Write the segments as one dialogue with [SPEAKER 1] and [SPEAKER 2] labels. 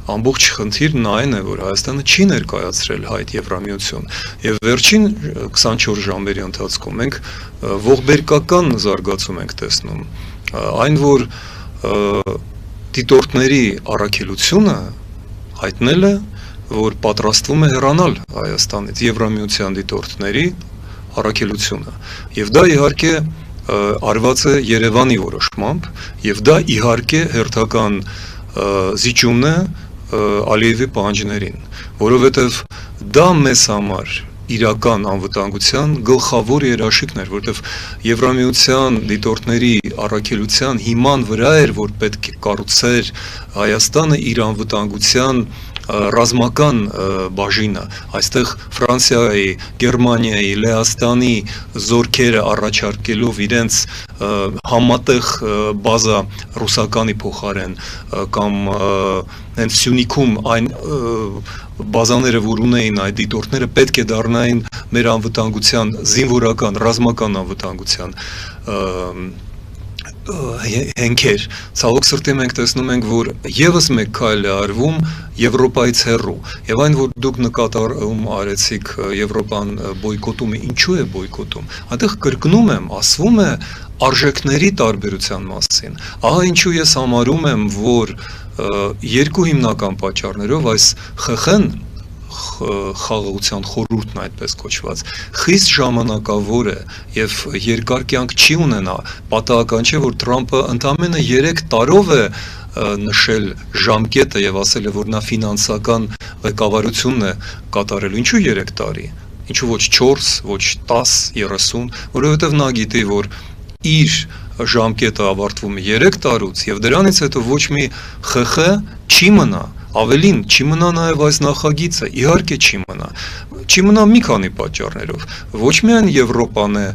[SPEAKER 1] ամբողջ խնդիրն այն է, որ Հայաստանը չի ներկայացրել հայտ Եվրամիություն, եւ վերջին 24 ժամերի ընթացքում մենք ողբերգական զարգացում ենք տեսնում, այն որ դիտորդների առաքելությունը հայտնել է, որ պատրաստվում է հեռանալ Հայաստանից Եվրամիության դիտորդների առաքելությունը, եւ դա իհարկե արված է Երևանի որոշմամբ, եւ դա իհարկե հերթական զիջումն է Ալիևի պահանջներին, որովհետև դա մեզ համար իրական անվտանգության գլխավոր երաշխիքն էր, որովհետև Եվրամիության դիտորդների առաքելության հիման վրա էր, որ պետք է կառուցեր Հայաստանը իր անվտանգության ռազմական բաժինը, այստեղ Ֆրանսիայի, Գերմանիայի, Լեհաստանի զորքերը առաջարկելով իրենց համատեղ բազա ռուսականի փոխարեն կամ հենց Սյունիքում այն բազաները, որ ունեին այդ դիտորդները, պետք է դառնային մեր անվտանգության զինվորական, ռազմական անվտանգության հենքեր, ցավոք սրտի մենք տեսնում ենք, որ եւս մեկ քայլ է արվում Եվրոպայից հեռու, եւ այն, որ դուք նկատառում արեցիք Եվրոպան բոյկոտումը, ինչու է բոյկոտում, այնտեղ կրկնում եմ, ասվում է արժեքների տարբերության մասին, ահա ինչու ես համարում եմ, որ երկու հիմնական պատճառներով այս ԽԽ-ն խաղաղության խորհուրդն այդպես կոչված խիստ ժամանակավոր է եւ երկար կյանք չի ունենա, պատահական չէ, որ Թրամփը ընդամենը 3 տարով է նշել ժամկետը եւ ասել է, որ նա ֆինանսական ղեկավարությունն է կատարելու, ինչու 3 տարի, ինչու ոչ 4, ոչ 10, 30, որովհետեւ նա գիտի, որ իր ժամկետը ավարտվում է 3 տարուց եւ դրանից հետո ոչ մի ԽԽ չի մնա, ավելին չի մնա նաև այս նախագիծը, իհարկե չի մնա մի քանի պատճառներով, ոչ միայն Եվրոպան է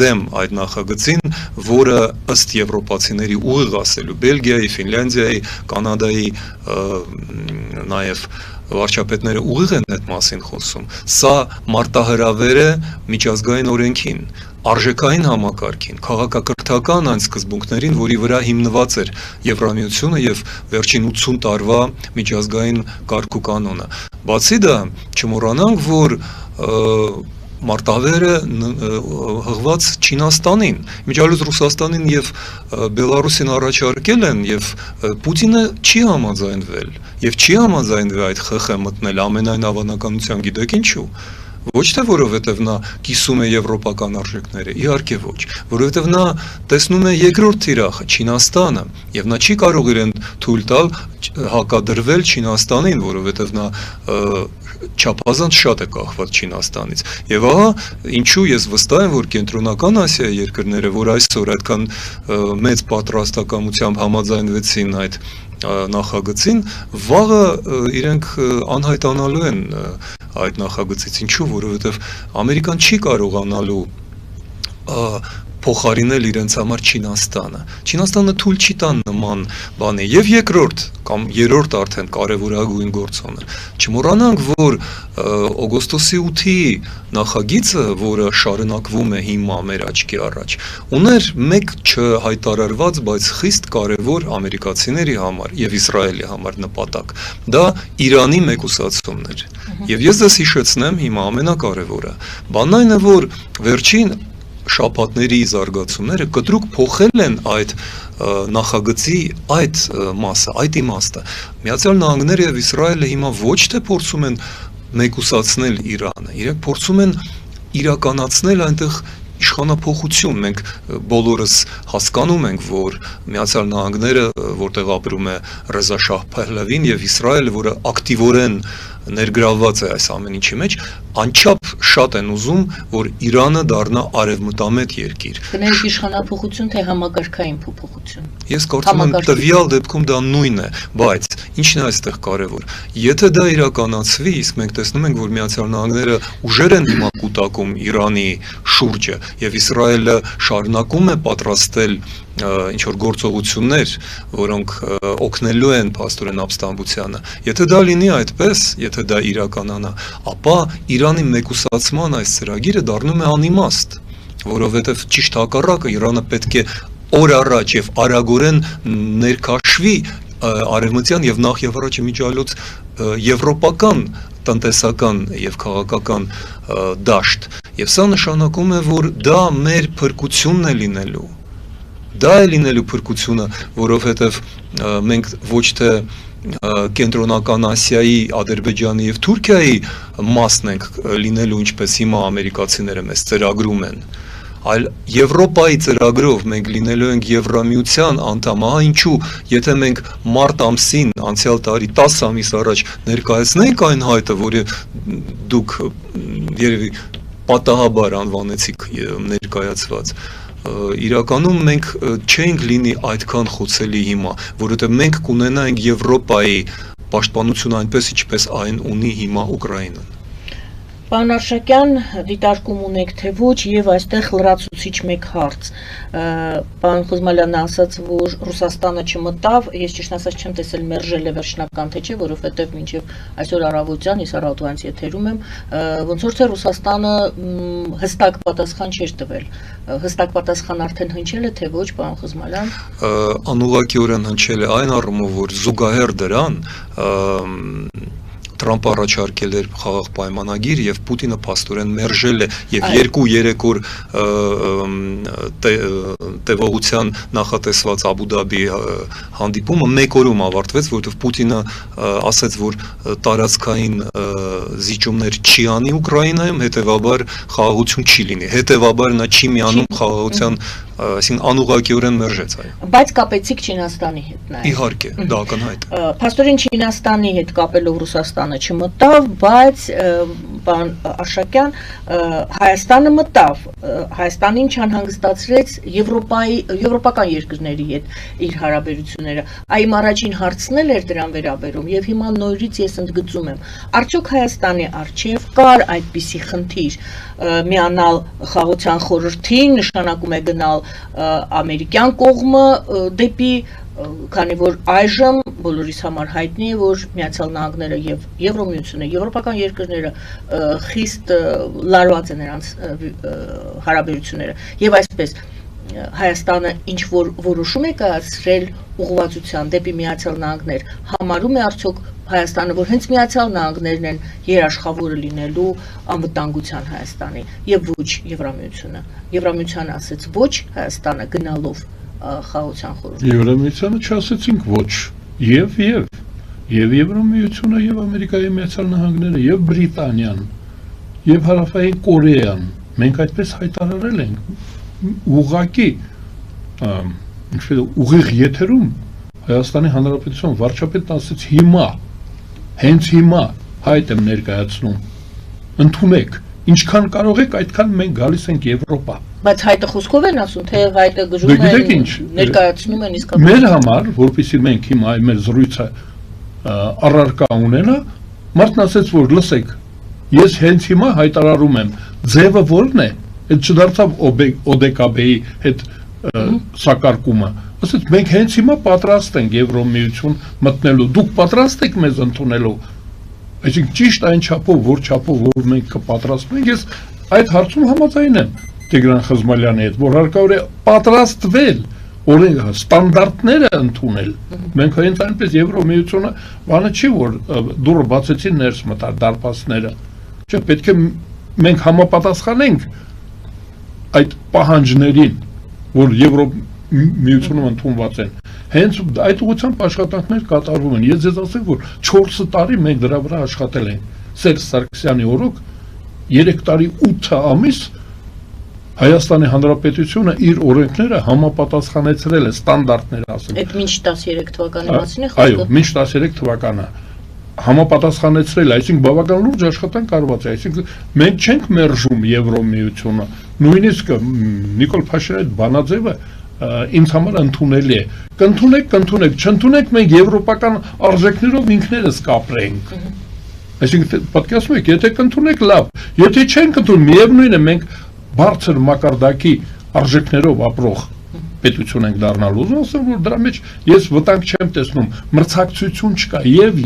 [SPEAKER 1] դեմ այդ նախագծին, որը ըստ եվրոպացիների ուղիղ ասելու Բելգիայի, Ֆինլանդիայի, Կանադայի նաև վարչապետները ուղիղ են այդ մասին խոսում, սա մարտահրավեր է միջազգային օրենքին, արժեքային համակարգին, քաղաքակրթական այն սկզբունքներին, որի վրա հիմնված էր Եվրամիությունը եւ վերջին 80 տարվա միջազգային կարգ ու կանոնը։ Բացի դա, չմոռանանք, որ մարտավերը հղված Չինաստանին, միջալյուց Ռուսաստանին եւ Բելարուսին առաջարկել են եւ Պուտինը չի համաձայնվել եւ չի համաձայնվել այդ ԽԽ մտնել ամենայն հավանականությամբ, գիտեք ինչու։ Ոչ թե որովհետև նա կիսում է եվրոպական արժեքները, իհարկե ոչ, որովհետև նա տեսնում է երկրորդ թիրախը, Չինաստանը, եւ նա չի կարող իրեն թույլ տալ հակադրվել Չինաստանին, որովհետև նա չափազանց շատ է կախված Չինաստանից։ Եվ ահա ինչու ես վստահ եմ, որ Կենտրոնական Ասիայի երկրները, որ այսօր այդքան մեծ պատրաստակամությամբ համաձայնվեցին այդ նախագծին, վաղը իրենք անհայտանալու են այդ նախագծից, ինչու, որովհետև Ամերիկան չի կարողանալու փոխարինել իրենց համար Չինաստանը։ Չինաստանը թույլ չի տան նման բանի։ Եվ երկրորդ կամ երրորդ արդեն կարևորագույն գործոնը։ Չմոռանանք, որ օգոստոսի 8-ի նախագիծը, որը շարունակվում է հիմա մեր աչքի առաջ, ուներ մեկ չհայտարարված, բայց խիստ կարևոր ամերիկացիների համար եւ Իսրայելի համար նպատակ։ Դա Իրանի մեկուսացումն էր։ Եվ ես ձեզ հիշեցնեմ հիմա ամենակարևորը։ Բանն այն է, որ վերջին շաբաթների զարգացումները կտրուկ փոխել են այդ նախագծի այդ մասը, այդ իմաստը։ Միացյալ Նահանգները եւ Իսրայելը հիմա ոչ թե փորձում են մեկուսացնել Իրանը, իրենք փորձում են իրականացնել այնտեղ իշխանափոխություն։ Մենք բոլորս հասկանում ենք, որ Միացյալ Նահանգները, որտեղ ապրում է Ռեզա Շահ Փահլավին, եւ Իսրայելը, որը ակտիվորեն ներգրավված է այս ամեն ինչի մեջ, անչափ շատ են ուզում, որ Իրանը դառնա արևմտամետ երկիր։
[SPEAKER 2] Կներեք իշխանափոխություն, թե համակարգային փոփոխություն։
[SPEAKER 1] Ես կարծում եմ տվյալ դեպքում դա նույնն է, բայց ինչն է այստեղ կարևոր։ Եթե դա իրականացվի, իսկ մենք տեսնում ենք, որ Միացյալ Նահանգները ուժեր են հիմա կուտակում Իրանի շուրջը, եւ Իսրայելը շարունակում է պատրաստել ինչ-որ գործողություններ, որոնք օգնելու են փաստորեն ապստամբությանը։ Եթե դա լինի այդպես, եթե դա իրականանա, ապա Իրանի մեկուսացման այս ծրագիրը դառնում է անիմաստ, որովհետև ճիշտ հակառակը Իրանը պետք է օր առաջ եւ արագորեն ներքաշվի արևմտյան եւ նախ եւ առաջ իմիջիալոց եվրոպական տնտեսական եւ քաղաքական դաշտ եւ սա նշանակում է որ դա մեր փրկությունն է լինելու դա է լինելու փրկությունը որովհետեւ մենք ոչ թե կենտրոնական Ասիայի, Ադրբեջանի եւ Թուրքիայի մասն ենք լինելու ինչպես հիմա ամերիկացիները մեզ ծրագրում են այլ Եվրոպայի ծրագրով մենք լինելու ենք Եվրամիության անդամ, ինչու, եթե մենք մարտ ամսին անցյալ տարի 10 ամիս առաջ ներկայացնենք այն հայտը, որը դուք երևի պատահաբար անվանեցիք ներկայացված, իրականում մենք չենք լինի այդքան խոցելի հիմա, որովհետև մենք կունենանք Եվրոպայի պաշտպանություն այնպես, ինչպես այն ունի հիմա Ուկրաինան։
[SPEAKER 2] Պարոն Արշակյան, դիտարկում ունեք թե ոչ եւ այստեղ լրացուցիչ մեկ հարց։ Պարոն Խզմալյանն ասաց, որ Ռուսաստանը չմտավ, ես ճիշտ ասած չեմ տեսել մերժել է վերջնական թե չէ, որովհետեւ մինչեւ այսօր առավոտյան ես առավոտվանից եթերում եմ, ոնց որ թե Ռուսաստանը հստակ պատասխան չէր տվել։ Հստակ պատասխան արդեն հնչել է թե ոչ, պարոն Խզմալյան։
[SPEAKER 1] Անուղղակիորեն հնչել է այն առումով, որ զուգահեռ դրան Թրամփը առաջարկել էր խաղաղ պայմանագիր եւ Պուտինը փաստորեն մերժել է եւ 2-3 օր տևողության նախատեսված Աբու Դաբի հանդիպումը 1 օրում ավարտվեց, որովհետեւ Պուտինը ասաց, որ տարածքային զիջումներ չի անի Ուկրաինայում, հետեւաբար խաղաղություն չի լինի։ Հետեւաբար նա չի միանում խաղաղության այսինքն անուղղակիորեն մերժեց այո։
[SPEAKER 2] Բայց կապեցիք Չինաստանի հետ նաև։
[SPEAKER 1] Իհարկե, դա ակնհայտ է։
[SPEAKER 2] Փաստորեն Չինաստանի հետ կապելով Ռուսաստանը չմտավ, բայց պարոն Արշակյան, Հայաստանը մտավ։ Հայաստանին չանհանգստացրեց եվրոպական երկրների հետ իր հարաբերությունները։ Այմ առաջին հարցն էր դրան վերաբերում եւ հիմա նորից ես ընդգծում եմ։ Արդյոք Հայաստանի արչեւ կար այդպիսի խնդիր միանալ խաղաղության խորհրդին, նշանակում է գնալ ամերիկյան կողմը դեպի, քանի որ այժմ բոլորիս համար հայտնի է, որ Միացյալ Նահանգները եւ Եվրոմիությունը, եվրոպական երկրները խիստ լարված են նրանց հարաբերությունները եւ այսպես Հայաստանը ինչ որ որոշում է կայացրել ուղղվածության դեպի Միացյալ Նահանգներ, համարում է արդյոք Հայաստանը, որ հենց Միացյալ Նահանգներն են երաշխավորը լինելու անվտանգության Հայաստանի եւ ոչ Եվրամիությունը։ Եվրամիությանը ասեց ոչ, Հայաստանը գնալով խաղաղության խորհուրդ։
[SPEAKER 3] Եվրամիությանը չասեցինք ոչ, եւ Եվրամիությունը եւ Ամերիկայի Միացյալ Նահանգները եւ Բրիտանիան եւ Հարավային Կորեան մենք այդպես հայտարարել ենք ուղղակի ինչպես ուղիղ եթերում Հայաստանի Հանրապետության վարչապետն ասաց հիմա հենց հիմա հայտ եմ ներկայացնում ընդունեք ինչքան կարող եք այդքան մենք գալիս ենք Եվրոպա
[SPEAKER 2] բայց հայտը խոսքով են ասում թե հայտը գժում են ներկայացնում են իսկապես
[SPEAKER 3] մեր համար որպեսզի մենք հիմա այ մեր զրույցը առարկա ունենա մարդն ասաց որ լսեք ես հենց հիմա հայտարարում եմ ձևը որն է այդ չդարձավ ODKB-ի հետ սակարկումը ասաց մենք հենց հիմա պատրաստ ենք Եվրոմիություն մտնելու դուք պատրաստ եք մեզ ընդունելու այսինքն ճիշտ այն չափով որ մենք կպատրաստվենք ես այդ հարցում համաձայն եմ Տիգրան Խզմալյանի հետ որ հարկավոր է պատրաստվել օրենքը ստանդարտները ընդունել մենք հենց այնպես Եվրոմիությունը բանը չի որ դուրը բացեցին ներս մտար դարպասները չէ պետք է մենք համապատասխանենք այդ պահանջներին որ Եվրոմիությունում ընդունված են հենց այդ ուղղությամբ աշխատանքներ կատարվում են ես ձեզ ասեմ որ 4 տարի մենք դրա վրա աշխատել ենք Սերժ Սարգսյանի օրոք 3 տարի 8 ամիս Հայաստանի Հանրապետությունը իր օրենքները համապատասխանեցրել է ստանդարտներ ասեմ
[SPEAKER 2] այդ մինչ 13 թվականի մասին է
[SPEAKER 3] խոսքը այո մինչ 13 թվականը համապատասխանեցրել այսինքն բավական լուրջ աշխատանք արված է այսինքն մենք չենք մերժում Եվրոմիությունը նույնիսկ Նիկոլ Փաշինյանի բանաձևը ինձ համար ընդունելի է կընդունեք չընդունեք մենք եվրոպական արժեքներով ինքներս կապրենք այսինքն պատկերացնում եք եթե կընդունեք լավ եթե չենք ընդունում միևնույն է մենք բարձր մակարդակի արժեքներով ապրող պետություն ենք դառնալու ուզում ասեմ որ դրա մեջ ես վտանգ չեմ տեսնում մրցակցություն չկա եւ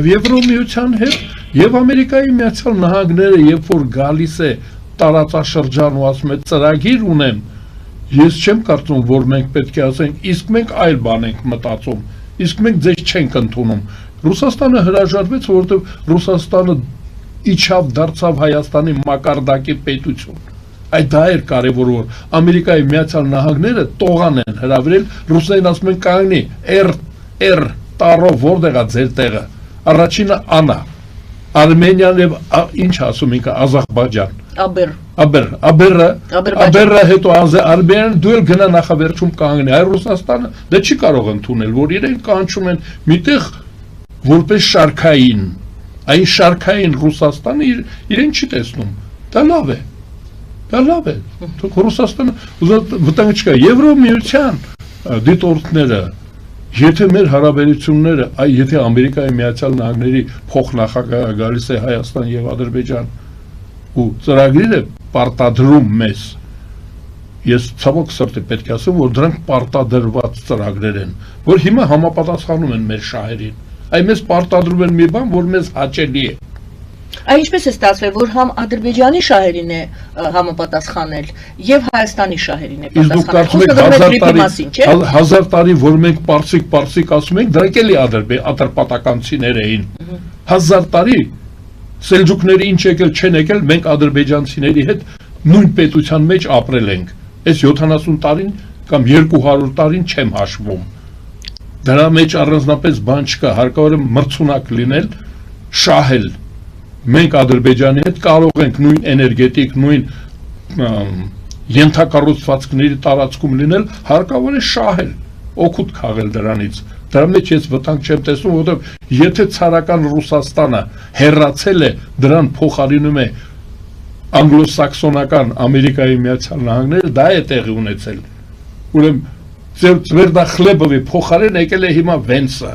[SPEAKER 3] Եվրոմիության հետ եւ Ամերիկայի Միացյալ Նահանգները երբ որ գալիս է տարածաշրջան ու ասում է ծրագիր ունեմ ես չեմ կարծում որ մենք պետք է ասենք իսկ մենք այլ բան ենք մտածում իսկ մենք ձեզ չենք ընդունում։ Ռուսաստանը հրաժարվեց, որովհետև Ռուսաստանը իջավ դարձավ Հայաստանի մակարդակի պետություն։ Այդ դա էր կարևոր, որ Ամերիկայի Միացյալ Նահանգները տողան են հրավիրել, ռուսերեն ասում են կանգնի, տարո որտեղ է ձեր տեղը։ Առաջինը Անա, Արմենիան եւ ինչ ասում ինքը Ադրբեջան։ Աբերը հետո Արմենիան դու էլ գնա նախավերջում կանգնի։ Այ Ռուսաստանը դա չի կարող ընդունել, որ իրենք կանչում են միտեղ որպես շարքային։ Այն շարքային Ռուսաստանը իրեն չի տեսնում։ Դա լավ է։ Դա լավ է։ Ռուսաստանը վտանգ չկա։ Եվրոմիության դիտորդները, եթե մեր հարաբերությունները, եթե Ամերիկայի Միացյալ Նահանգների փոխնախագահը գալիս է Հայաստան եւ Ադրբեջան ու ծրագրերը պարտադրում մեզ, ես ցավոք սրտի պետք է ասեմ, որ դրանք պարտադրված ծրագրեր են, որ հիմա համապատասխանում են մեր շահերին։ Այ մեզ պարտադրում են մի բան, որ մեզ հաճելի է։
[SPEAKER 2] Այ ինչպես է ստացվել, որ համ Ադրբեջանի շահերին է համապատասխանել եւ Հայաստանի շահերին է
[SPEAKER 3] պատասխանել։ Հազար տարի, որ մենք պարսիկ ասում ենք, դրանք էլի ադրբեջանցիներ էին։ 1000 տարի սելջուկները ինչ եկել չեն եկել, մենք ադրբեջանցիների հետ նույն պետության մեջ ապրել ենք։ Այս 70 տարին կամ 200 տարին չեմ հաշվում։ Դրա մեջ առանձնապես բան չկա, հարկավոր է մրցունակ լինել, շահել։ Մենք Ադրբեջանի հետ կարող ենք նույն էներգետիկ, նույն ենթակառուցվածքների տարածքում լինել, հարկավոր է շահել, օգուտ քաղել դրանից։ Դրա մեջ ես վտանգ չեմ տեսնում, որովհետև եթե ցարական Ռուսաստանը հեռացել է, դրան փոխարինում է անգլոսաքսոնական Ամերիկայի Միացյալ Նահանգները, դա է տեղի ունեցել։ Ուրեմն Ծվերդախլեբովի փոխարեն եկել է հիմա Վենսը։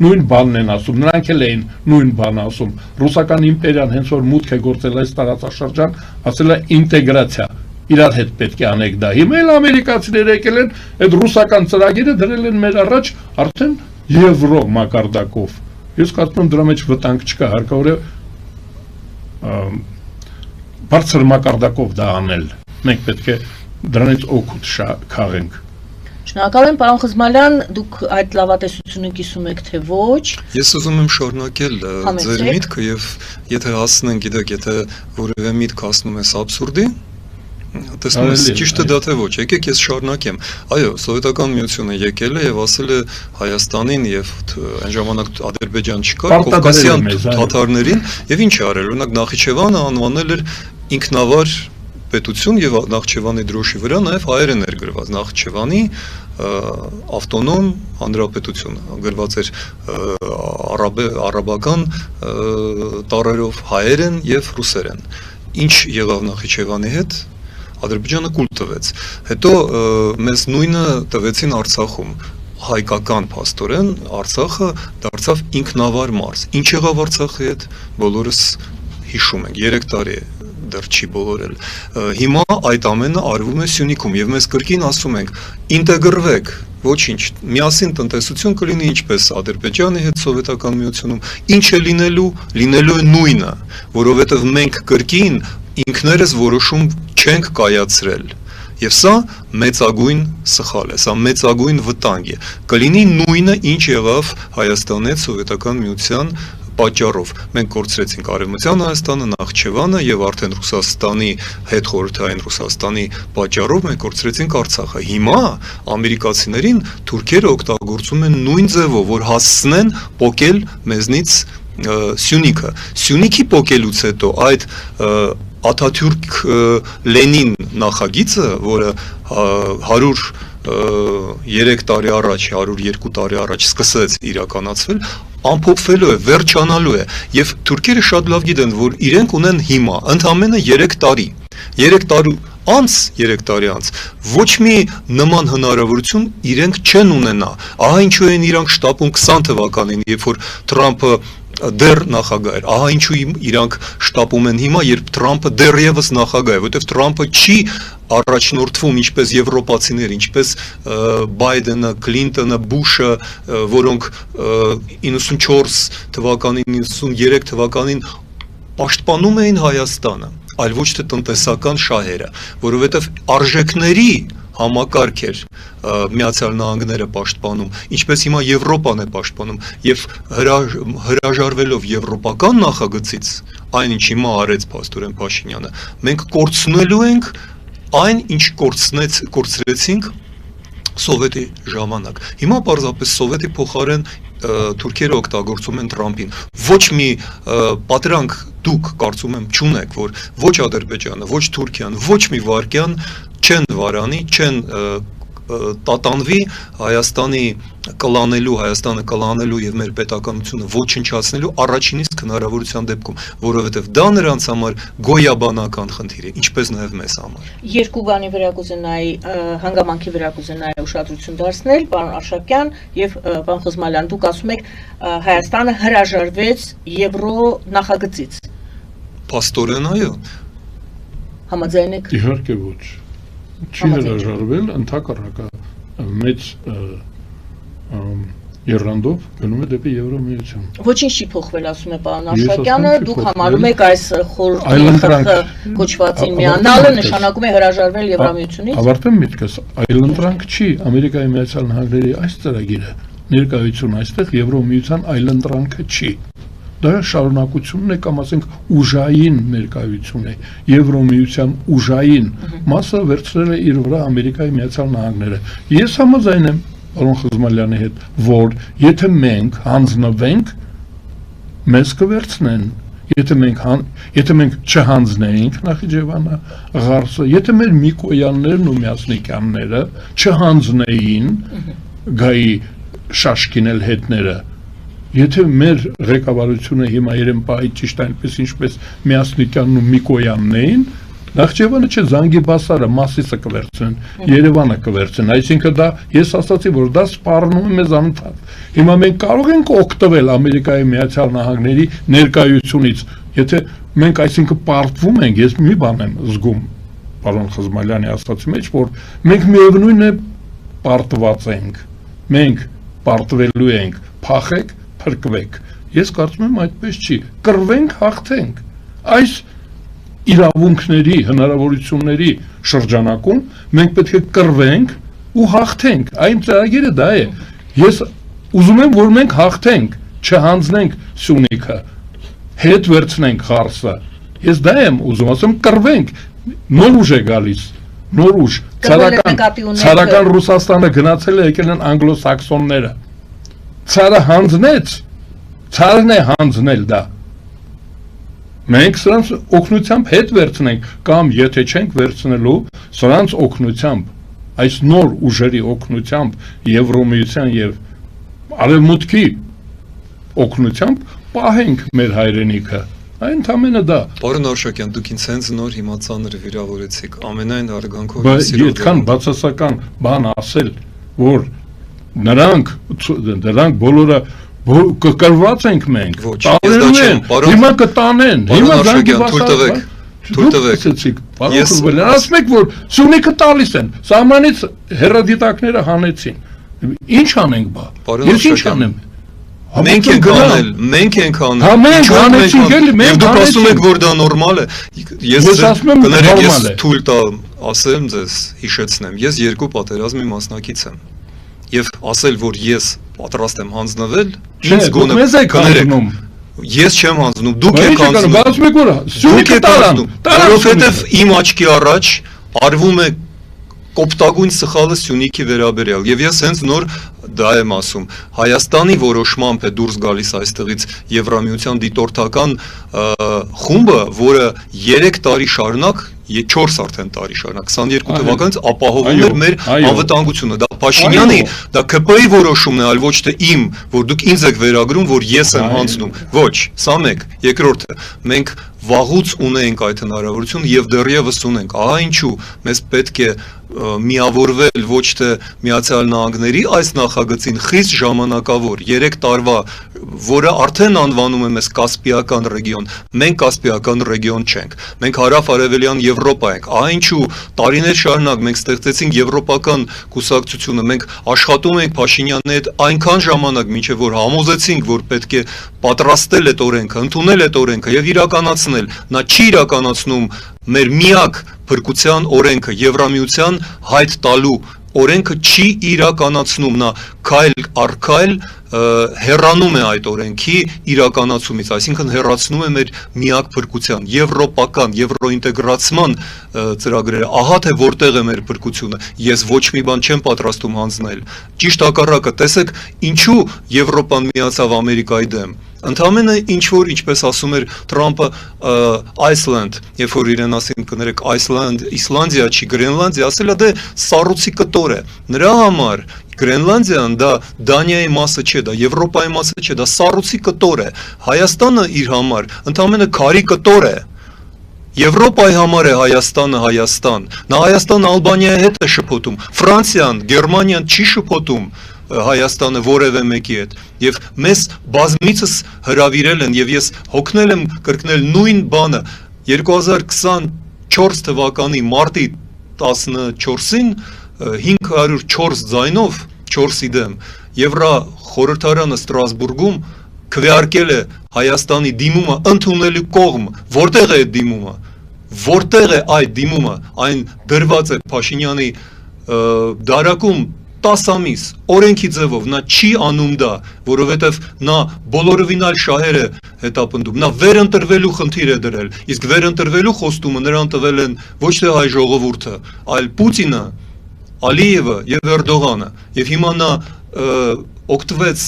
[SPEAKER 3] Նույն բանն են ասում, նրանք էլ էին նույն բանը ասում։ Ռուսական իմպերիան հենց որ մուտք է գործել այս տարածաշրջան, ասել է ինտեգրացիա, իրար հետ պետք է անեք դա։ Հիմա էլ ամերիկացիները եկել են, այդ ռուսական ծրագիրը դրել են մեր առաջ արդեն եվրո մակարդակով։ Ես կարծում եմ դրա մեջ վտանգ չկա, հարկավոր է բարձր մակարդակով դա անել։ Մենք պետք է դրանից օգուտ քաղենք։
[SPEAKER 2] Շնորհակալ եմ, պարոն Խզմալյան, դուք այդ լավատեսությունը կիսում եք, թե ոչ։
[SPEAKER 1] Ես ուզում եմ շարունակել ձեր միտքը եւ եթե հասնենք, գիտեք, եթե որևէ միտք հասնում ես աբսուրդի, տեսնում ես ճիշտ է դա թե ոչ, եկեք ես շարունակեմ։ Այո, Սովետական Միությունը եկել է եւ ասել է Հայաստանին եւ այն ժամանակ Ադրբեջան չկար, Կովկասյան թաթարներին եւ ինչ է արել, օրինակ Նախիջևանը անվանել էր ինքնավար պետություն եւ Նախիջևանի դրոշի վրա նաեւ հայեր են ներգրված Նախիջևանի ավտոնոմ հանրապետություն գրված էր արաբական տառերով հայերեն եւ ռուսերեն ինչ եղավ Նախիջևանի հետ Ադրբեջանը կուլ տվեց հետո մեզ նույնը տվեցին Արցախում հայկական փաստորեն Արցախը դարձավ ինքնավար մարզ ինչ եղավ Արցախի հետ բոլորս հիշում ենք 3 տարի դեռ չի բոլորել։ Հիմա այդ ամենը արվում է Սյունիքում եւ մեզ կրկին ասում ենք ինտեգրվեք, ոչինչ, միասին տնտեսություն կլինի ինչպես Ադրբեջանի հետ Սովետական Միությունում, ինչ է լինելու է նույնը, որովհետեւ մենք կրկին ինքներս որոշում չենք կայացրել։ Եվ սա մեծագույն սխալ է, սա մեծագույն վտանգ է։ Կլինի նույնը, ինչ եղավ Հայաստանի հետ Սովետական Միության պատճառով մենք կորցրեցինք Արևմտյան Հայաստանը, Նախիջևանը եւ արդեն Ռուսաստանի հետ խորհրդային Ռուսաստանի պատճառով մենք կորցրեցինք Արցախը։ Հիմա ամերիկացիներին թուրքերը օգտագործում են նույն ձևով, որ հասցնեն պոկել մեզնից Սյունիքը։ Սյունիքի պոկելուց հետո այդ Աթաթյուրք-Լենին նախագիծը, որը 103 տարի առաջ, 102 տարի առաջ սկսեց իրականացվել, ամփոփվելու է, վերջանալու է, եւ թուրքերը շատ լավ գիտեն, որ իրենք ունեն հիմա ընդամենը 3 տարի, 3 տարի անց ոչ մի նման հնարավորություն իրենք չեն ունենա, ահա ինչու են իրանք շտապում 20 թվականին, երբ որ Թրամփը դեռ նախագահ էր, ահա ինչու իրանք շտապում են հիմա, երբ Թրամփը դեռևս նախագահ է, որովհետև Թրամփը չի առաջնորդվում ինչպես եվրոպացիներ, ինչպես Բայդենը, Քլինտոնը, Բուշը, որոնք 94 թվականին, 93 թվականին պաշտպանում էին Հայաստանը, այլ ոչ թե տնտեսական շահերը, որովհետև արժեքների համակարգ էր Միացյալ Նահանգները պաշտպանում, ինչպես հիմա Եվրոպան է պաշտպանում, եւ հրաժարվելով եվրոպական նախագծից, այն ինչ հիմա արեց Փաստորեն Փաշինյանը, մենք կորցնելու ենք այն, ինչ կորցրեցինք Սովետի ժամանակ։ Հիմա պարզապես Սովետի փոխարեն թուրքերը օգտագործում են Թրամփին։ Ոչ մի պատրանք դուք կարծում եմ չունեք, որ ոչ Ադրբեջանը, ոչ Թուրքիան, ոչ մի վարկյան չեն վարանի, չեն տատանվի Հայաստանը կլանելու եւ մեր պետականությունը ոչնչացնելու առաջինիսկ հնարավորության դեպքում, որովհետեւ դա նրանց համար գոյաբանական խնդիր է, ինչպես նաեւ մեզ համար։
[SPEAKER 2] Երկու բանի վրա կուզենայի, հանգամանքի վրա կուզենայի ուշադրություն դարձնել, պարոն Աշակյան եւ պարոն Խզմալյան, դուք ասում եք Հայաստանը հրաժարվեց Եվրո նախագծից։
[SPEAKER 1] Փաստորեն այո։
[SPEAKER 2] Համաձայն եք։
[SPEAKER 3] Իհարկե ոչ։ Չի հրաժարվել, ընդհակառակը մեծ երանդով գնում է դեպի Եվրոմիություն։
[SPEAKER 2] Ոչինչ չի փոխվել, ասում է պարոն Աշակյանը, դուք համարում եք այս խորհրդի կոչվածին միանալը նշանակում է հրաժարվել Եվրոմիությունից։
[SPEAKER 3] Ավարտեմ միտքս, այլընտրանք չի Ամերիկայի Միացյալ Նահանգների այս ծրագիրը, ներկայություն այստեղ Եվրոմիության այլընտրանքը չի։ Դա շարունակությունն է կամ ասենք ուժային ներկայություն է, Եվրոմիության ուժային մասը վերցրել է իր վրա Ամերիկայի Միացյալ Նահանգները։ Ես համաձայն եմ պարոն Խզմալյանի հետ, որ եթե մենք հանձնվենք, մեզ կվերցնեն, եթե մենք չհանձնեինք Նախիջևանը, Ղարսը, եթե մեր Միկոյաններն ու Մյասնիկյանները չհանձնեին գայի Շաշկինել հետները, եթե մեր ղեկավարությունը հիմա իրեն պահի ճիշտ այնպես ինչպես Մյասնիկյանն ու Միկոյանն էին, Նախճեվանը չէ, Զանգիբասարը, Մասիսը կվերցնեն, Երևանը կվերցնեն, այսինքն դա, ես ասացի, որ դա սպառնում է մեզ անընդհատ։ Հիմա մենք կարող ենք օգտվել Ամերիկայի Միացյալ Նահանգների ներկայությունից, եթե մենք այսինքն պարտվում ենք, ես մի բան եմ զգում, պարոն Խզմալյանի ասացի մեջ, որ մենք միևնույն է պարտված ենք, մենք պարտվելու ենք, փախեք, փրկվեք։ Ես կարծում եմ այդպես չի, կռվենք, հաղթենք։ Այս իրավունքների, հնարավորությունների շրջանակում մենք պետք է կռվենք ու հաղթենք։ Այն ծրագիրը դա է։ Ես ուզում եմ, որ մենք հաղթենք, չհանձնենք Սյունիքը, հետ վերցնենք Ղարսը։ Ես դա եմ ուզում, ասում կռվենք, նոր ուժ է գալիս, նոր ուժ։ Ցարական Ռուսաստանը գնացել է, եկել են անգլոսաքսոնները։ Ցարը հանձնեց, ցարն է հանձնել դա։ Մենք սրանց օգնությամբ հետ վերցնենք, կամ եթե չենք վերցնելու, սրանց օգնությամբ, այս նոր ուժերի օգնությամբ, Եվրոմիության եւ Արևմուտքի օգնությամբ պահենք մեր հայրենիքը։ Այն ամենը դա։
[SPEAKER 1] Պարոն Աշակյան, դուք ինձ հենց նոր հիմա ծանր վիրավորեցիք, ամենայն հարգանքով։
[SPEAKER 3] Բայց այդքան բացասական բան ասել, որ նրանք բոլորը կկրված ենք մենք, տանելու են, հիմա կտանեն, հիմա Զանգիբասարը, ասում եք, որ Սյունիքը տալիս են, սահմանից հեռադիտակները հանեցին, ինչ անենք բա, ես ինչ անեմ,
[SPEAKER 1] մենք ենք անել,
[SPEAKER 3] մենք հանեցինք էլի,
[SPEAKER 1] և դուք ասում եք, որ դա նորմալ է, ես թույլ տամ ասեմ ձեզ, հիշեցնեմ, ես երկու պատերազմի մասնակից եմ, և ասել, որ ես պատրաստ եմ հանձնվել, ինձ գոնը կներեք, ես չեմ հանձնում, դուք եք հանձնում, որովհետև իմ աչքի առաջ արվում է կոպտագույն սխալը Սյունիքի վերաբերյալ, և ես հենց նոր դա եմ ասում, Հայաստանի որոշմամբ է դուրս գալիս այստեղից Եվրամիության դիտորդական խումբը, որը 3 տարի շարունակ, 4 արդեն տարի շարունակ, 22 թվականից ապահովում էր մեր անվտանգությունը, դա Փաշինյանի, դա ԿՊ-ի որոշումն է, այլ ոչ թե իմ, որ դուք ինձ եք վերագրում, որ ես եմ հանձնում, ոչ, սա մեկ, երկրորդը, մենք վաղուց ունենք այդ հնարավորություն և դեռևս ունենք, ահա ինչու մեզ պետք է միավորվել ոչ թե Միացյալ Նահանգների այս նախագծին խիստ ժամանակավոր 3 տարվա, որը արդեն անվանում է մեզ Կասպիական ռեգիոն, մենք Կասպիական ռեգիոն չենք, մենք հարավ-արևելյան Եվրոպա ենք, ահա ինչու տարիներ շարունակ մենք ստեղծեցինք եվրոպական կուսակցությունը, մենք աշխատում ենք Փաշինյանի հետ այնքան ժամանակ, մինչև որ համոզեցինք, որ պետք է պատրաստել այդ օրենքը, ընդունել այդ օրենքը և իրականացնել, նա չի իրականացնում մեր միակ փրկության օրենքը Եվրամիության հայտ տալու օրենքը չի իրականացնում, նա քայլ առ քայլ հեռանում է այդ օրենքի իրականացումից, այսինքն հեռացնում է մեր միակ փրկության, եվրոպական, եվրոինտեգրացման ծրագրերը, ահա թե որտեղ է մեր փրկությունը, ես ոչ մի բան չեմ պատրաստում հանձնել, ճիշտ հակառակը, տեսեք ինչու Եվրոպան միացավ Ամերիկայի դեմ, ընդամենը ինչ որ ինչպես ասում էր Թրամփը Iceland, երբ որ իրեն ասին կներեք Իսլանդիա չի Գրենլանդիա, ասել է դե սառույցի կտոր է, նրա համար Գրենլանդիան դա Դանիայի մասը չէ, դա Եվրոպայի մասը չէ, դա սառույցի կտոր է, Հայաստանը իր համար ընդամենը քարի կտոր է, Եվրոպայի համար է Հայաստանը Հայաստան, նա Հայաստանը Ալբանիայի հետ է շփոթում, Ֆրանսիան, Գերմանիան չի շփոթում Հայաստանը որևէ մեկի հետ եւ մեզ բազմիցս հրավիրել են եւ ես հոգնել եմ կրկնել նույն բանը 2024 թվականի մարտի 14-ին 504 ձայնով 4-ի դեմ Եվրա խորհրդարանը Ստրասբուրգում քվեարկել է Հայաստանի դիմումը ընդունելու կողմ, որտեղ է այդ դիմումը, որտեղ է այդ դիմումը, այն դրված է Փաշինյանի դարակում 10 ամիս, օրենքի ձևով, նա չի անում դա, որովհետև նա բոլորովին այլ շահեր է հետապնդում, նա վերընտրվելու խնդիր է դրել, իսկ վերընտրվելու խոստումը նրան տվել են ոչ թե հայ ժողովուրդը, այլ Պուտինը, Ալիևը եւ Էրդողանը, եւ հիմա նա օգտվեց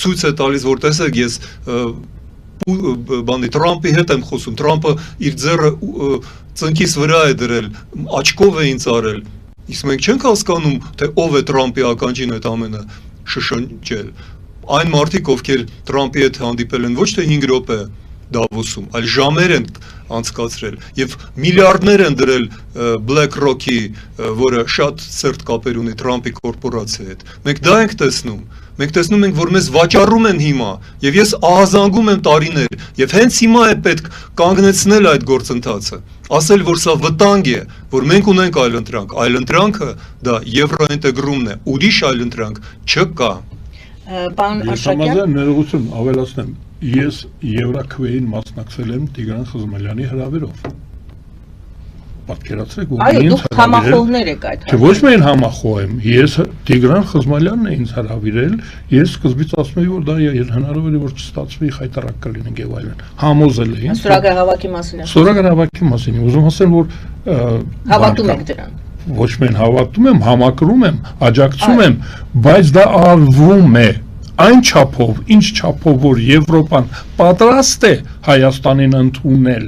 [SPEAKER 1] ցույց է տալիս, որ տեսեք, ես Թրամփի հետ եմ խոսում, Թրամփը իր ձեռը ծնկիս վրա է դրել, աչքով է ինձ արել, իսկ մենք չենք հասկանում, թե ով է Թրամփի ականջին այդ ամենը շշնջել, այն մարդիկ, ովքեր Թրամփի հետ հանդիպել են ոչ թե 5 րոպե Դավոսում, այլ ժամեր են անցկացրել եւ միլիարդներ են դրել BlackRock-ի, որը շատ սերտ կապեր ունի Թրամփի կորպորացիայի հետ։ Մենք դա ենք տեսնում։ Մենք տեսնում ենք, որ մեզ վաճառում են հիմա, եւ ես ահազանգում եմ տարիներ, եւ հենց հիմա է պետք կանգնեցնել այդ գործընթացը, ասել, որ սա վտանգ է, որ մենք ունենք այլընտրանք, այլընտրանքը դա եվրոինտեգրումն է, ուրիշ այլընտրանք չկա։
[SPEAKER 2] Պարոն Աշակյան,
[SPEAKER 3] ես ներողություն ավելացնեմ, ես Եվրաքվեին մասնակցել եմ Տիգրան Խզմալյանի հրավերով։ Պատկերացրեք, որ
[SPEAKER 2] ինձ համախոհներ եք այդ։
[SPEAKER 3] Չէ, ոչ միայն համախոհ եմ, ես Տիգրան Խզմալյանն է ինձ հրավիրել, ես սկզբից ասում էի, որ դա հնարավոր է որ չստացվի, խայտարակ կլինենք եւ այլն։ Համոզել էին։
[SPEAKER 2] Ստորագրահավաքի մասին է։
[SPEAKER 3] Ստորագրահավաքի մասին, ուզում ասեմ, որ
[SPEAKER 2] հավատում եք դրան։
[SPEAKER 3] Ոչ միայն հավատում եմ, համակրում եմ, աջակցում եմ, բայց դա արվում է այն չափով, ինչ չափով, որ Եվրոպան պատրաստ է Հայաստանին ընդունել։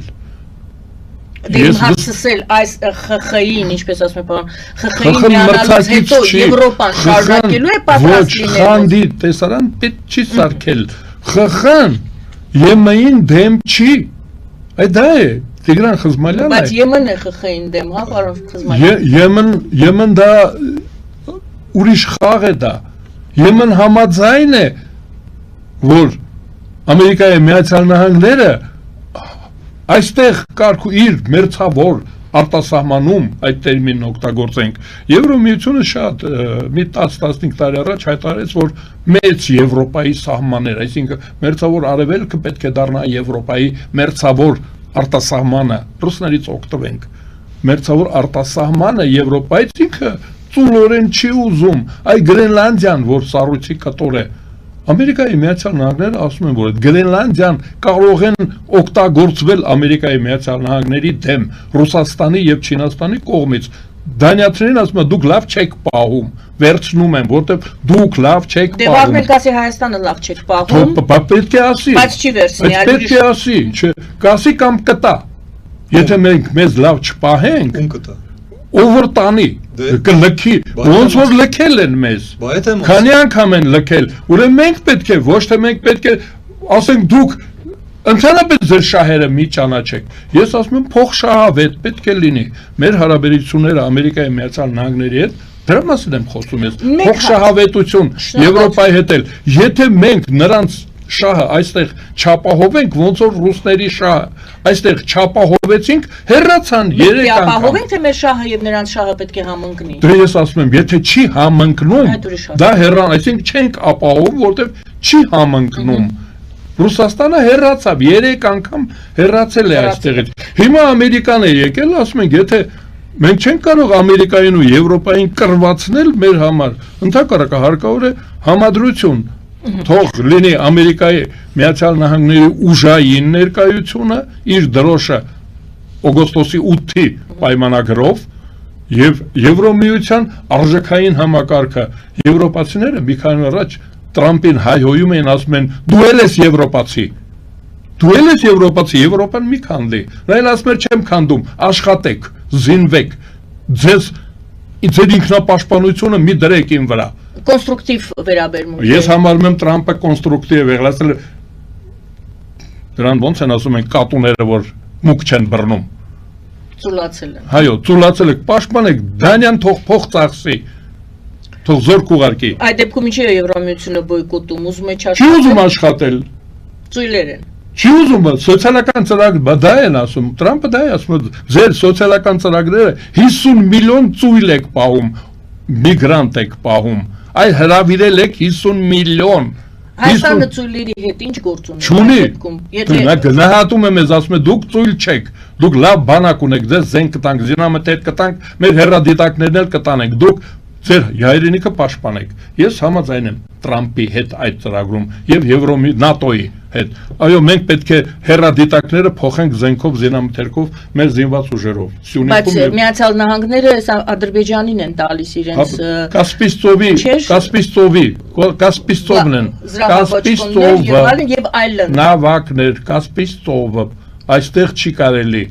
[SPEAKER 2] Դեմ հասցել այս ԽԽ-ին, ինչպես ասում են, պարոն, ԽԽ-ին միանալուց հետո Եվրոպան շարունակելու է պատրաստ լինել։
[SPEAKER 3] Ոչ, խանդի տեսարան պետք չի սարքել։ ԽԽ-ն ԵՄ-ին դեմ չի։ Այդ դա է, Տիգրան Խզմալյանը։
[SPEAKER 2] Բայց ԵՄ-ն է ԽԽ-ին դեմ, հա, պարոն Խզմալյան։
[SPEAKER 3] ԵՄ-ն դա ուրիշ խաղ է դա։ ԵՄ-ն համաձայն է, որ Ամերիկայի Միացյալ Նահանգները այստեղ կարգ իր մերձավոր արտասահմանում այդ տերմինն օգտագործենք։ Եվրոմիությունը շատ մի 10-15 տարի առաջ հայտարարեց, որ մեծ Եվրոպայի սահմաններ, այսինքն մերձավոր արևելքը պետք է դառնա Եվրոպայի մերձավոր արտասահմանը, ռուսներից օգտվենք։ Մերձավոր արտասահմանը Եվրոպայից ինքը ծուլորեն չի ուզում, այ Գրենլանդիան, որ սառույցի կտոր է։ Ամերիկայի Միացյալ Նահանգները ասում են, որ Գրենլանդիան կարող են օգտագործվել Ամերիկայի Միացյալ Նահանգների դեմ Ռուսաստանի եւ Չինաստանի կողմից։ Դանիացիներին ասում են, դուք լավ չեք պահում, վերցնում են, որտեղ դուք լավ չեք
[SPEAKER 2] պահում։ Դե վաղ ասի Հայաստանը լավ չեք պահում։
[SPEAKER 3] Պետք է ասի։
[SPEAKER 2] Բայց չի վերցնի, այլ
[SPEAKER 3] պետք է ասի, կասի կամ կտա։ Եթե մենք մեզ լավ չպահենք,
[SPEAKER 1] ում կտա։
[SPEAKER 3] Ով որ տանի, կլքի, ոնց որ լքել են մեզ, քանի անգամ են լքել, ուրեմն մենք պետք է, ոչ թե մենք պետք է, ասենք դուք ընդհանրապես ձեր շահերը մի ճանաչեք, ես ասում եմ փոխշահավետ պետք է լինի, մեր հարաբերությունները Ամերիկայի Միացյալ Նահանգների հետ, դրա մասին եմ խոսում ես, փոխշահավետություն Եվրոպայի հետ էլ, եթե մենք նրանց շահը այստեղ չապահովենք, ոնց որ ռուսների շահը այստեղ չապահովեցինք, հեռացան 3 անգամ։
[SPEAKER 2] Ապահովենք թե մեր շահը եւ նրանց շահը պետք է համընկնի։
[SPEAKER 3] Դե ես ասում եմ, եթե չի համընկնում, դա հեռան, այսինքն չենք ապահովում, որտեվ չի համընկնում։ Ռուսաստանը հեռացավ, 3 անգամ հեռացել է այստեղից։ Հիմա Ամերիկան է եկել, ասում են, եթե մենք չենք կարող Ամերիկային ու Եվրոպային կռվածնել մեր համար, ընդհակառակը հարկավոր է համադրություն, թող լինի Ամերիկայի Միացյալ Նահանգների ուժային ներկայությունը, իր դրոշը օգոստոսի 8-ի պայմանագրով եւ Եվրոմիության արժեքային համակարգը։ Եվրոպացիները մի քանի օր առաջ Տրամպին հայհոյում են, ասում են, դու ես եվրոպացի։ Դու ես եվրոպացի, Եվրոպան մի քանդի։ Նա ասում է, չեմ քանդում, աշխատեք, զինվեք, ձեր ինքնապաշտպանությունը մի դրեք իմ վրա։
[SPEAKER 2] Կոնստրուկտիվ վերաբերմունք։
[SPEAKER 3] Ես համարում եմ Տրամպը կոնստրուկտիվ է եղել, ասել դրան ոնց են ասում են կատուները, որ մուկ չեն բռնում։
[SPEAKER 2] Ծուլացել են։
[SPEAKER 3] Հայո, ծուլացել եք, պաշտպանեք, Դանյան թող փող ծախսի։ Թող զորք ուղարկի։
[SPEAKER 2] Այդ դեպքում ինչի է Եվրամիությունը բոյկոտում, ուզում է
[SPEAKER 3] Չի ուզում աշխատել։
[SPEAKER 2] ծույլեր են։
[SPEAKER 3] Չի ուզում, սոցիալական ծրագիր, դա են ասում, Տրամպը դա է ասում, ձեր սոցիալական ծրագրերը 50 միլիոն ծույլ եք պահում, միգրանտ եք պահում, այ հրավիրել եք 50 միլիոն։
[SPEAKER 2] Հայաստանը ծույլերի հետ ինչ գործ ունի։
[SPEAKER 3] Չունի։ Նա գնահատում է մեզ, ասում է դուք ծույլ չեք, դուք լավ բանակ ունեք, ձեզ զենք կտանք, զինամթեր կտանք, մեր հեռադիտակներն էլ կտանենք, դուք ձեր հայրենիքը պաշտպանեք։ Ես համաձայն եմ Տրամպի հետ այդ ծրագրում եւ ՆԱՏՕ-ի հետ։ Այո, մենք պետք է հեռադիտակները փոխենք զենքով, զինամթերքով, մեր զինված ուժերով։
[SPEAKER 2] Բայց Միացյալ Նահանգները Ադրբեջանին են տալիս իրենց
[SPEAKER 3] Կասպից ծովն են, Կասպից ծովը,
[SPEAKER 2] եւ այլն։
[SPEAKER 3] նավակներ, Կասպից ծովը, այստեղ չի կարելի